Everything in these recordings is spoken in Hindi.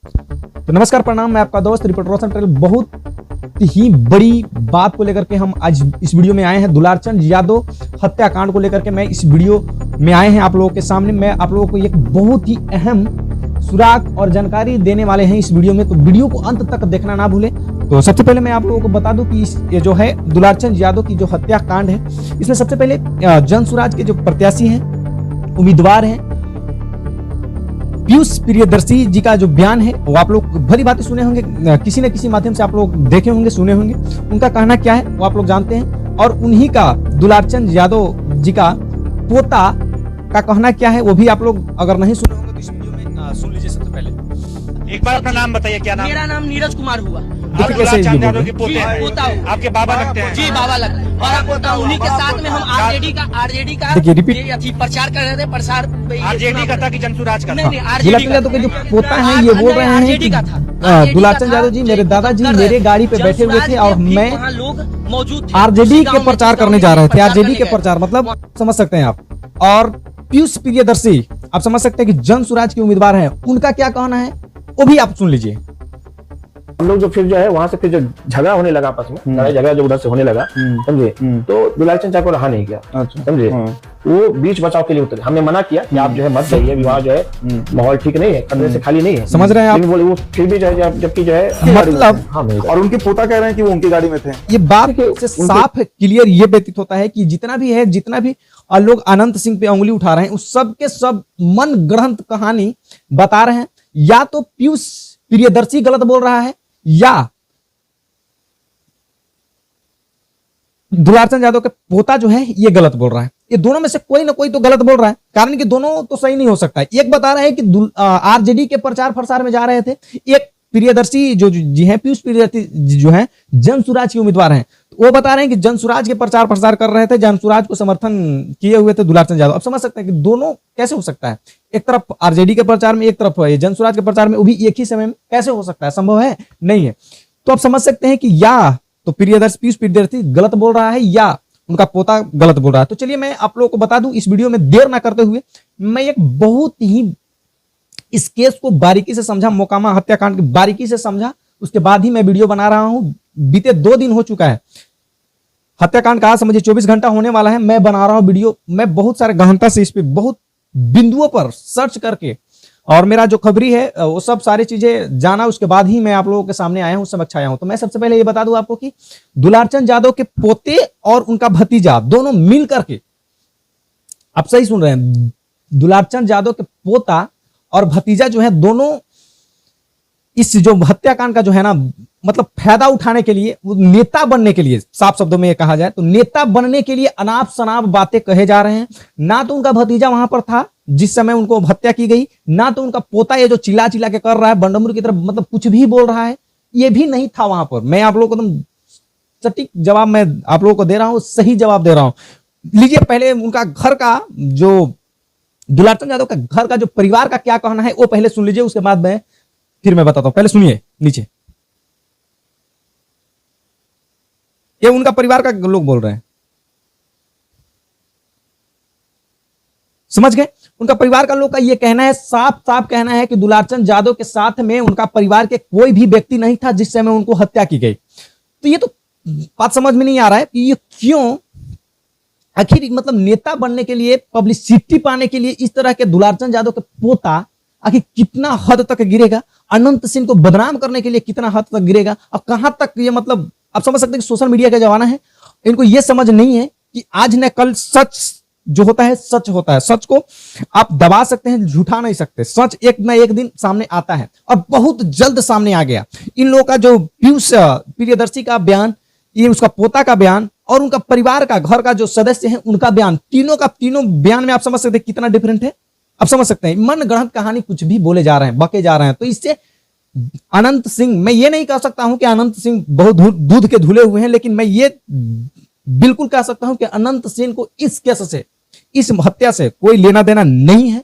तो नमस्कार प्रणाम, मैं आपका दोस्त रिपोर्टर रोशन पटेल। बहुत ही बड़ी बात को लेकर के हम आज इस वीडियो में आए हैं। दुलारचंद यादव हत्याकांड को लेकर के मैं इस वीडियो में आए हैं आप लोगों के सामने। मैं आप लोगों को एक बहुत ही अहम सुराग और जानकारी देने वाले हैं इस वीडियो में, तो वीडियो को अंत तक देखना ना भूलें। तो सबसे पहले मैं आप लोगों को बता दूं कि ये जो है दुलारचंद यादव की जो हत्याकांड है, इसमें सबसे पहले जनसुराज के जो प्रत्याशी हैं, उम्मीदवार हैं, पीयूष प्रियदर्शी जी का जो बयान है वो आप लोग भली बातें सुने होंगे, किसी न किसी माध्यम से आप लोग देखे होंगे, सुने होंगे। उनका कहना क्या है वो आप लोग जानते हैं, और उन्हीं का दुलारचंद यादव जी का पोता का कहना क्या है वो भी आप लोग अगर नहीं सुने होंगे तो इस वीडियो में सुन लीजिए। सबसे पहले एक बार अपना नाम बताइए। क्या नाम? मेरा नाम नीरज कुमार हुआ। आप दुलारचंद यादव के पोते हैं? पोता हूँ। आपके बाबा लगते हैं? जी बाबा लगते हैं। और पोता उन्हीं के साथ में हम आरजेडी का देखिए, रिपीट। ये अथी प्रचार कर रहे थे। प्रसार आरजेडी का था कि जनसुराज का? नहीं, आरजेडी दुलारचंद यादव के जो पोता है ये बोल रहे हैं आरजेडी का था। दुलारचंद यादव जी मेरे दादाजी मेरे गाड़ी पे बैठे हुए थे और मैं वहाँ लोग मौजूद थे। आरजेडी के प्रचार करने जा रहे थे। आरजेडी के प्रचार मतलब समझ सकते हैं आप। और पीयूष प्रियदर्शी आप समझ सकते हैं कि जनसुराज के उम्मीदवार हैं, उनका क्या कहना है वो भी आप सुन लीजिए। हम लोग जो फिर जो है वहां से फिर जो झगड़ा होने लगा आपस में, लड़ाई झगड़ा जो उधर से होने लगा, समझे, तो दुलारचंद चाचा को रहा नहीं गया, समझे, वो बीच बचाव के लिए उतरे। हमने मना किया कि आप जो है मत जाइए, विवाह जो है माहौल ठीक नहीं है, खतरे से खाली नहीं है, समझ रहे हैं आप? लेकिन बोले वो फिर भी जो है जबकि जो है मतलब हाँ और उनके पोता कह रहे हैं कि वो उनकी गाड़ी में थे। ये बात से साफ क्लियर ये व्यतीत होता है कि जितना भी लोग अनंत सिंह पे उंगली उठा रहे हैं उस सब के सब मन गढ़ंत कहानी बता रहे हैं। या तो पीयूष प्रियदर्शी गलत बोल रहा है या दुलारचंद यादव के पोता जो है ये गलत बोल रहा है। ये दोनों में से कोई ना कोई तो गलत बोल रहा है, कारण कि दोनों तो सही नहीं हो सकता है। एक बता रहे हैं कि आरजेडी के प्रचार प्रसार में जा रहे थे, एक प्रियदर्शी जो जी हैं, पीयूष प्रियदर्शी जो हैं जनसुराज के उम्मीदवार हैं, तो वो बता रहे हैं कि जनसुराज के प्रचार प्रसार कर रहे थे, जनसुराज को समर्थन किए हुए थे दुलारचंद यादव। अब समझ सकते हैं कि दोनों कैसे हो सकता है, एक तरफ आरजेडी के प्रचार में, एक तरफ जनसुराज के प्रचार में, वो भी एक ही समय में कैसे हो सकता है? संभव है? नहीं है। तो आप समझ सकते हैं कि या तो पीयूष प्रियदर्शी गलत बोल रहा है या उनका पोता गलत बोल रहा है। तो चलिए मैं आप लोगों को बता दूं, इस वीडियो में देर ना करते हुए मैं एक बहुत ही इस केस को बारीकी से समझा, मोकामा हत्याकांड की बारीकी से समझा, उसके बाद ही मैं वीडियो बना रहा हूं। बीते 2 दिन हो चुका है हत्याकांड का, समझिए 24 घंटा होने वाला है, मैं बना रहा हूं वीडियो। मैं बहुत सारे गहनता से इस पे बहुत बिंदुओं पर सर्च करके, और मेरा जो खबरी है वो सब सारी चीजें जाना, उसके बाद ही मैं आप लोगों के सामने आया हूं, समक्ष आया हूं। तो मैं सबसे पहले ये बता दूं आपको कि दुलारचंद यादव के पोते और उनका भतीजा दोनों मिल करके, आप सही सुन रहे हैं, दुलारचंद यादव के पोता और भतीजा जो है दोनों इस जो हत्याकांड का जो है ना, मतलब फायदा उठाने के लिए, वो नेता बनने के लिए, साफ शब्दों में ये कहा जाए तो नेता बनने के लिए अनाप शनाप बातें कहे जा रहे हैं। ना तो उनका भतीजा वहां पर था जिस समय उनको हत्या की गई, ना तो उनका पोता ये जो चिल्ला चिल्ला के कर रहा है बंडमुर की तरफ, मतलब कुछ भी बोल रहा है, ये भी नहीं था वहां पर। मैं आप लोगों को एकदम सटीक जवाब मैं आप लोगों को दे रहा हूं, सही जवाब दे रहा हूं। लीजिए पहले उनका घर का जो दुलारचंद यादव का घर का जो परिवार का क्या कहना है वो पहले सुन लीजिए, उसके बाद मैं फिर मैं बताता हूं। पहले सुनिए नीचे, ये उनका परिवार का लोग बोल रहे हैं, समझ गए? उनका परिवार का लोग का ये कहना है, साफ साफ कहना है कि दुलारचंद यादव के साथ में उनका परिवार के कोई भी व्यक्ति नहीं था जिस समय उनको हत्या की गई। तो ये तो बात समझ में नहीं आ रहा है कि ये क्यों, आखिर मतलब नेता बनने के लिए, पब्लिसिटी पाने के लिए इस तरह के दुलारचंद यादव के पोता आखिर कितना हद तक गिरेगा, अनंत सिंह को बदनाम करने के लिए कितना हद तक गिरेगा, अब कहां तक ये, मतलब आप समझ सकते हैं कि सोशल मीडिया का जमाना है, इनको ये समझ नहीं है कि आज न कल सच जो होता है सच होता है। सच को आप दबा सकते हैं, झूठा नहीं सकते। सच एक ना एक दिन सामने आता है और बहुत जल्द सामने आ गया। इन लोगों का जो पीयूष प्रियदर्शी का बयान, ये उसका पोता का बयान और उनका परिवार का, घर का जो सदस्य है उनका बयान, तीनों का तीनों बयान में आप समझ सकते हैं कितना डिफरेंट है। आप समझ सकते हैं, मन गढ़ंत कहानी कुछ भी बोले जा रहे हैं, बके जा रहे हैं। तो इससे अनंत सिंह, मैं ये नहीं कह सकता हूं कि अनंत सिंह बहुत दूध के धुले हुए हैं, लेकिन मैं ये बिल्कुल कह सकता हूं कि अनंत सिंह को इस केस से, इस हत्या से कोई लेना देना नहीं है।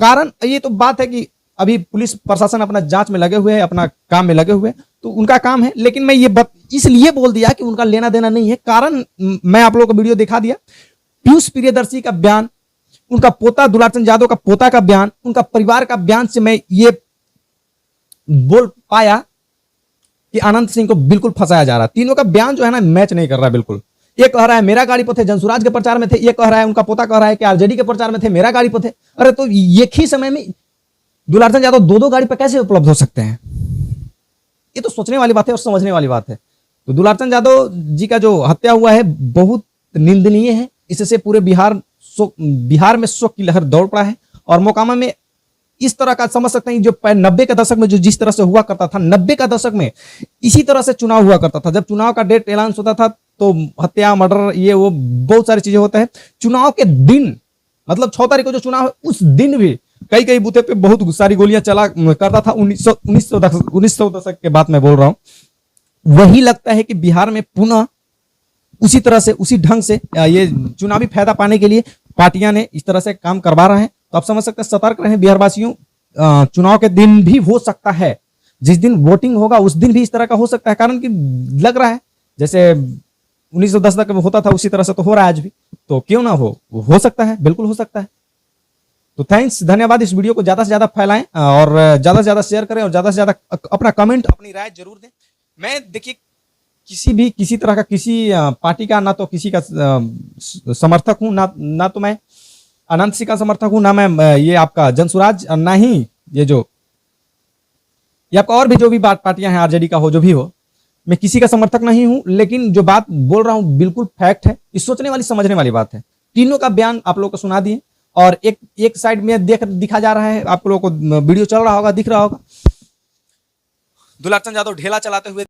कारण ये तो बात है कि अभी पुलिस प्रशासन अपना जांच में लगे हुए हैं, अपना काम में लगे हुए हैं, तो उनका काम है। लेकिन मैं ये इसलिए बोल दिया कि उनका लेना देना नहीं है, कारण मैं आप लोगों को वीडियो दिखा दिया। पीयूष प्रियदर्शी का बयान, उनका पोता दुलारचंद यादव का पोता का बयान, उनका परिवार का बयान से मैं ये बोल पाया कि अनंत सिंह को बिल्कुल फंसाया जा रहा है। तीनों का बयान जो है ना मैच नहीं कर रहा बिल्कुल। ये कह रहा है मेरा गाड़ी पर थे, जनसुराज के प्रचार में थे, ये कह रहा है उनका पोता कह रहा है कि आरजेडी के प्रचार में थे, मेरा गाड़ी पर थे। अरे तो एक ही समय में दुलारचंद यादव दो गाड़ी पर कैसे उपलब्ध हो सकते हैं? ये तो सोचने वाली बात है और समझने वाली बात है। तो दुलारचंद यादव जी का जो हत्या हुआ है बहुत निंदनीय है। इससे पूरे बिहार में शोक की लहर दौड़ पड़ा है और मोकामा में इस तरह का समझ सकते हैं जो 90 के दशक में जो जिस तरह से हुआ करता था, 90 का दशक में इसी तरह से चुनाव हुआ करता था। जब चुनाव का डेट ऐलान होता था तो हत्या, मर्डर, ये वो बहुत सारी चीजें होता है। चुनाव के दिन मतलब 6 तारीख को जो चुनाव है उस दिन भी कई बूथे पे बहुत सारी गोलियां चला करता था। 1900 दशक के बाद मैं बोल रहा हूं। वही लगता है कि बिहार में पुनः उसी तरह से उसी ढंग से ये चुनावी फायदा पाने के लिए पार्टियां ने इस तरह से काम करवा रहे हैं। तो आप समझ सकते हैं, सतर्क रहें बिहार वासियों। चुनाव के दिन भी हो सकता है, जिस दिन वोटिंग होगा उस दिन भी इस तरह का हो सकता है। कारण कि लग रहा है जैसे 1910 तक में होता था उसी तरह से तो हो रहा है आज भी। तो क्यों ना हो सकता है, बिल्कुल हो सकता है। तो थैंक्स, धन्यवाद। इस वीडियो को ज्यादा से ज्यादा फैलाएं और ज्यादा से ज्यादा शेयर करें और ज्यादा से ज्यादा अपना कमेंट, अपनी राय जरूर दें। मैं देखिए किसी तरह का किसी पार्टी का ना तो किसी का समर्थक हूं, ना तो मैं अनंत सिंह का समर्थक हूं, ना मैं ये आपका जनसुराज, ना ही ये आपका और भी जो भी पार्टियां हैं, आरजेडी का हो, जो भी हो, मैं किसी का समर्थक नहीं हूं। लेकिन जो बात बोल रहा हूं बिल्कुल फैक्ट है। इस सोचने वाली समझने वाली बात है। तीनों का बयान आप लोगों को सुना दिए और एक साइड में दिखा जा रहा है, आप लोगों को वीडियो चल रहा होगा, दिख रहा होगा, दुलारचंद यादव ढेला चलाते हुए